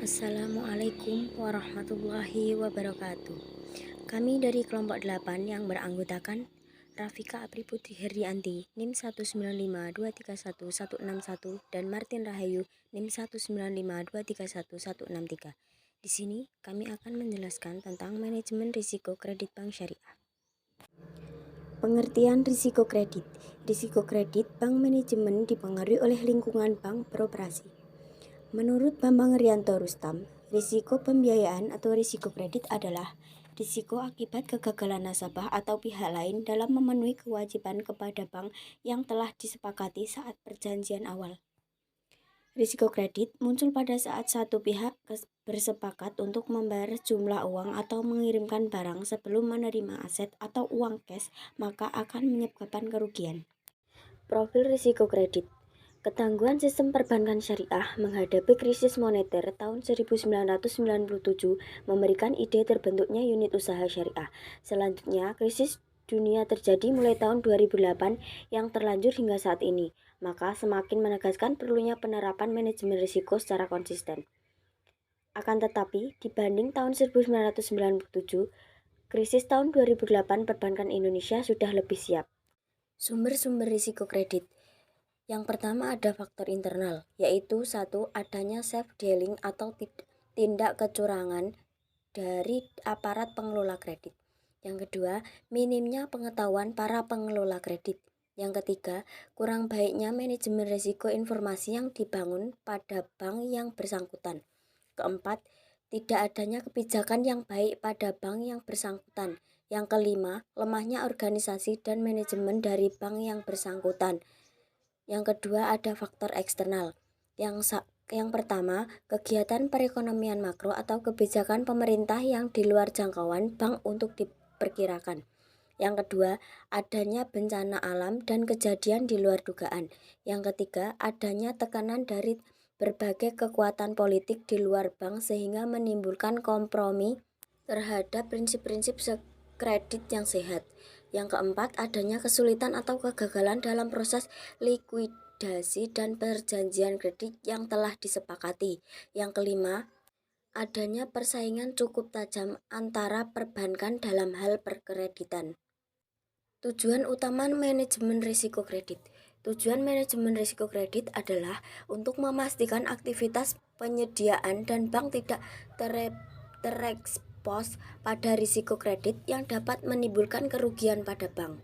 Assalamualaikum warahmatullahi wabarakatuh. Kami dari kelompok 8 yang beranggotakan Rafika Apriputi Herdianti NIM 195231161 dan Martin Rahayu NIM 195231163. Di sini kami akan menjelaskan tentang manajemen risiko kredit bank syariah. Pengertian risiko kredit. Risiko kredit bank manajemen dipengaruhi oleh lingkungan bank beroperasi. Menurut Bambang Rianto Rustam, risiko pembiayaan atau risiko kredit adalah risiko akibat kegagalan nasabah atau pihak lain dalam memenuhi kewajiban kepada bank yang telah disepakati saat perjanjian awal. Risiko kredit muncul pada saat satu pihak bersepakat untuk membayar jumlah uang atau mengirimkan barang sebelum menerima aset atau uang cash, maka akan menyebabkan kerugian. Profil risiko kredit. Ketangguhan sistem perbankan syariah menghadapi krisis moneter tahun 1997 memberikan ide terbentuknya unit usaha syariah. Selanjutnya, krisis dunia terjadi mulai tahun 2008 yang terlanjur hingga saat ini, maka semakin menegaskan perlunya penerapan manajemen risiko secara konsisten. Akan tetapi, dibanding tahun 1997, krisis tahun 2008 perbankan Indonesia sudah lebih siap. Sumber-sumber risiko kredit. Yang pertama ada faktor internal, yaitu satu, adanya self-dealing atau tindak kecurangan dari aparat pengelola kredit. Yang kedua, minimnya pengetahuan para pengelola kredit. Yang ketiga, kurang baiknya manajemen risiko informasi yang dibangun pada bank yang bersangkutan. Keempat, tidak adanya kebijakan yang baik pada bank yang bersangkutan. Yang kelima, lemahnya organisasi dan manajemen dari bank yang bersangkutan. Yang kedua ada faktor eksternal. Yang pertama, kegiatan perekonomian makro atau kebijakan pemerintah yang di luar jangkauan bank untuk diperkirakan. Yang kedua, adanya bencana alam dan kejadian di luar dugaan. Yang ketiga, adanya tekanan dari berbagai kekuatan politik di luar bank sehingga menimbulkan kompromi terhadap prinsip-prinsip kredit yang sehat. Yang keempat, adanya kesulitan atau kegagalan dalam proses likuidasi dan perjanjian kredit yang telah disepakati. Yang kelima, adanya persaingan cukup tajam antara perbankan dalam hal perkreditan. Tujuan utama manajemen risiko kredit. Tujuan manajemen risiko kredit adalah untuk memastikan aktivitas penyediaan dan bank tidak terekspos pada risiko kredit yang dapat menimbulkan kerugian pada bank.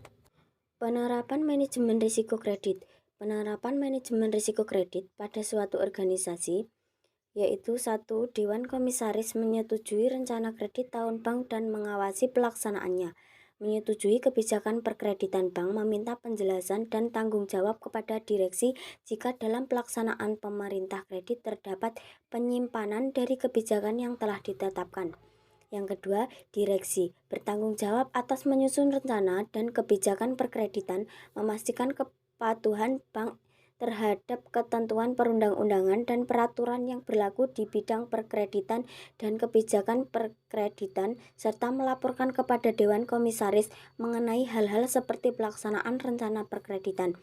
Penerapan manajemen risiko kredit. Penerapan manajemen risiko kredit pada suatu organisasi yaitu satu, Dewan Komisaris menyetujui rencana kredit tahun bank dan mengawasi pelaksanaannya. Menyetujui kebijakan perkreditan bank, meminta penjelasan dan tanggung jawab kepada direksi jika dalam pelaksanaan pemerintah kredit terdapat penyimpanan dari kebijakan yang telah ditetapkan. Yang kedua, direksi bertanggung jawab atas menyusun rencana dan kebijakan perkreditan, memastikan kepatuhan bank terhadap ketentuan perundang-undangan dan peraturan yang berlaku di bidang perkreditan dan kebijakan perkreditan, serta melaporkan kepada Dewan Komisaris mengenai hal-hal seperti pelaksanaan rencana perkreditan,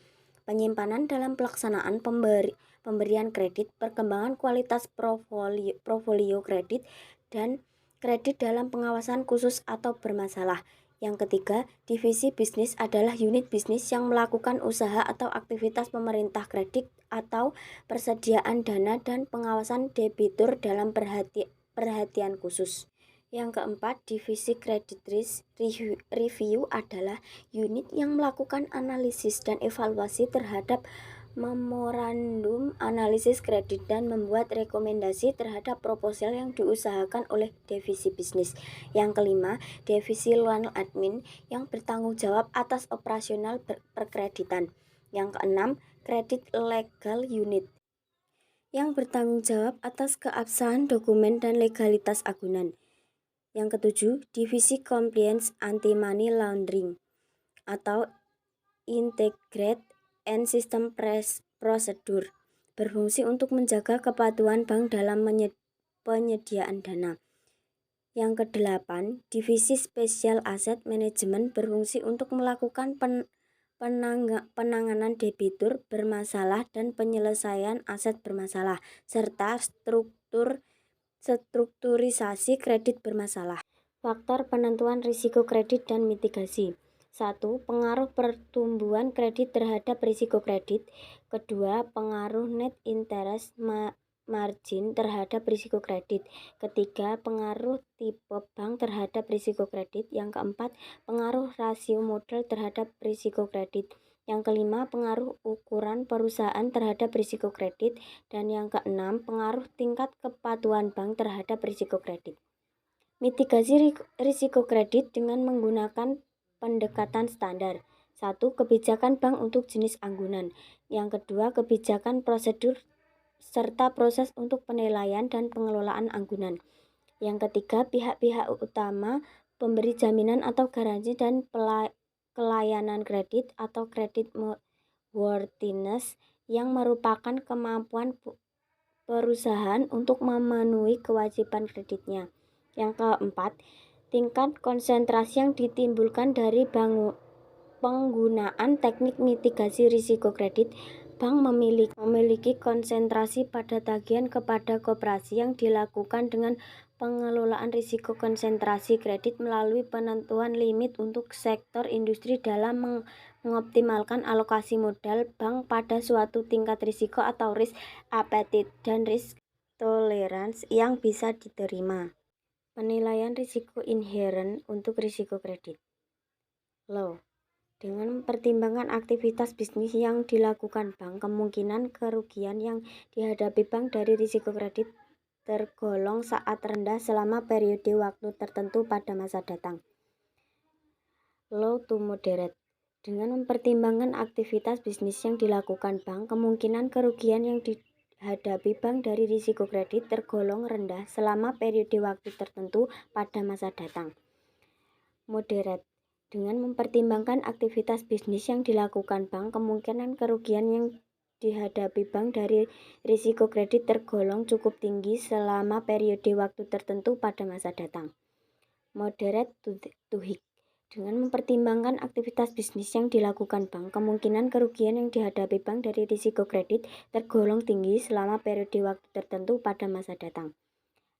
penyimpanan dalam pelaksanaan pemberian kredit, perkembangan kualitas portofolio kredit, dan kredit dalam pengawasan khusus atau bermasalah. Yang ketiga, divisi bisnis adalah unit bisnis yang melakukan usaha atau aktivitas pemerintah kredit atau persediaan dana dan pengawasan debitur dalam perhatian khusus. Yang keempat, divisi credit risk review adalah unit yang melakukan analisis dan evaluasi terhadap memorandum analisis kredit dan membuat rekomendasi terhadap proposal yang diusahakan oleh divisi bisnis. Yang kelima, divisi loan admin yang bertanggung jawab atas operasional perkreditan. Yang keenam, credit legal unit yang bertanggung jawab atas keabsahan dokumen dan legalitas agunan. Yang ketujuh, divisi compliance anti money laundering atau integrate and system prosedur, berfungsi untuk menjaga kepatuhan bank dalam penyediaan dana. Yang kedelapan, divisi special asset management berfungsi untuk melakukan penanganan debitur bermasalah dan penyelesaian aset bermasalah, serta struktur Strukturisasi kredit bermasalah. Faktor penentuan risiko kredit dan mitigasi. 1. Pengaruh pertumbuhan kredit terhadap risiko kredit. Kedua, pengaruh net interest margin terhadap risiko kredit. Ketiga, pengaruh tipe bank terhadap risiko kredit. Yang keempat, pengaruh rasio modal terhadap risiko kredit. Yang kelima, pengaruh ukuran perusahaan terhadap risiko kredit. Dan yang keenam, pengaruh tingkat kepatuhan bank terhadap risiko kredit. Mitigasi risiko kredit dengan menggunakan pendekatan standar. 1. Kebijakan bank untuk jenis anggunan. Yang kedua, kebijakan prosedur serta proses untuk penilaian dan pengelolaan anggunan. Yang ketiga, pihak-pihak utama pemberi jaminan atau garansi dan pelayanan kredit atau credit worthiness yang merupakan kemampuan perusahaan untuk memenuhi kewajiban kreditnya. Yang keempat, tingkat konsentrasi yang ditimbulkan dari penggunaan teknik mitigasi risiko kredit. Bank memiliki konsentrasi pada tagihan kepada koperasi yang dilakukan dengan pengelolaan risiko konsentrasi kredit melalui penentuan limit untuk sektor industri dalam mengoptimalkan alokasi modal bank pada suatu tingkat risiko atau risk appetite dan risk tolerance yang bisa diterima. Penilaian risiko inheren untuk risiko kredit. Low. Dengan mempertimbangkan aktivitas bisnis yang dilakukan bank, kemungkinan kerugian yang dihadapi bank dari risiko kredit tergolong sangat rendah selama periode waktu tertentu pada masa datang. Low to moderate. Dengan mempertimbangkan aktivitas bisnis yang dilakukan bank, kemungkinan kerugian yang dihadapi bank dari risiko kredit tergolong rendah selama periode waktu tertentu pada masa datang. Moderate. Dengan mempertimbangkan aktivitas bisnis yang dilakukan bank, kemungkinan kerugian yang dihadapi bank dari risiko kredit tergolong cukup tinggi selama periode waktu tertentu pada masa datang. Moderate to high. Dengan mempertimbangkan aktivitas bisnis yang dilakukan bank, kemungkinan kerugian yang dihadapi bank dari risiko kredit tergolong tinggi selama periode waktu tertentu pada masa datang.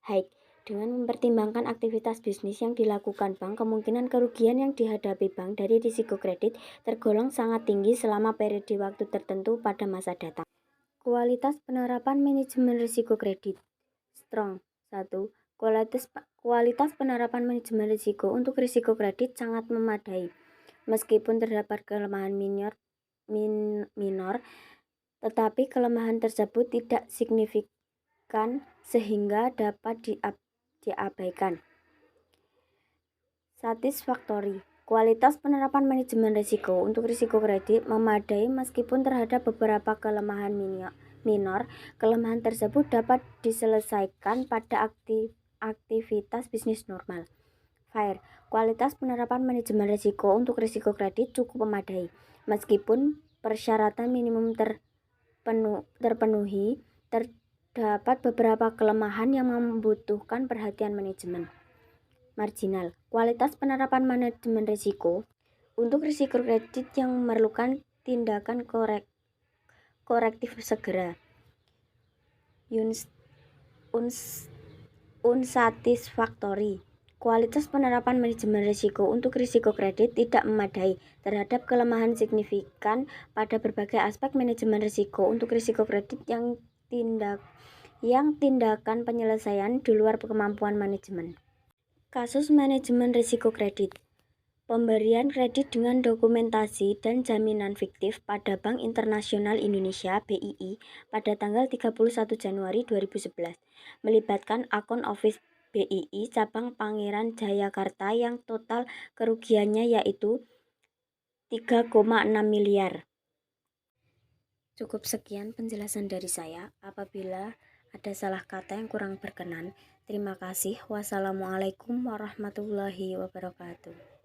High. Dengan mempertimbangkan aktivitas bisnis yang dilakukan bank, kemungkinan kerugian yang dihadapi bank dari risiko kredit tergolong sangat tinggi selama periode waktu tertentu pada masa datang. Kualitas penerapan manajemen risiko kredit. Strong. 1. Kualitas penerapan manajemen risiko untuk risiko kredit sangat memadai. Meskipun terdapat kelemahan minor, tetapi kelemahan tersebut tidak signifikan sehingga dapat diabaikan. Satisfactory. Kualitas penerapan manajemen risiko untuk risiko kredit memadai meskipun terhadap beberapa kelemahan minor. Kelemahan tersebut dapat diselesaikan pada aktivitas bisnis normal. Fair. Kualitas penerapan manajemen risiko untuk risiko kredit cukup memadai meskipun persyaratan minimum terpenuhi. Terdapat beberapa kelemahan yang membutuhkan perhatian manajemen. Marginal. Kualitas penerapan manajemen risiko untuk risiko kredit yang memerlukan tindakan korektif segera. Unsatisfactory. Kualitas penerapan manajemen risiko untuk risiko kredit tidak memadai terhadap kelemahan signifikan pada berbagai aspek manajemen risiko untuk risiko kredit yang tindakan penyelesaian di luar kemampuan manajemen. Kasus manajemen risiko kredit. Pemberian kredit dengan dokumentasi dan jaminan fiktif pada Bank Internasional Indonesia (BII) pada tanggal 31 Januari 2011 melibatkan akun office BII cabang Pangeran Jayakarta yang total kerugiannya yaitu 3,6 miliar. Cukup sekian penjelasan dari saya. Apabila ada salah kata yang kurang berkenan, terima kasih. Wassalamualaikum warahmatullahi wabarakatuh.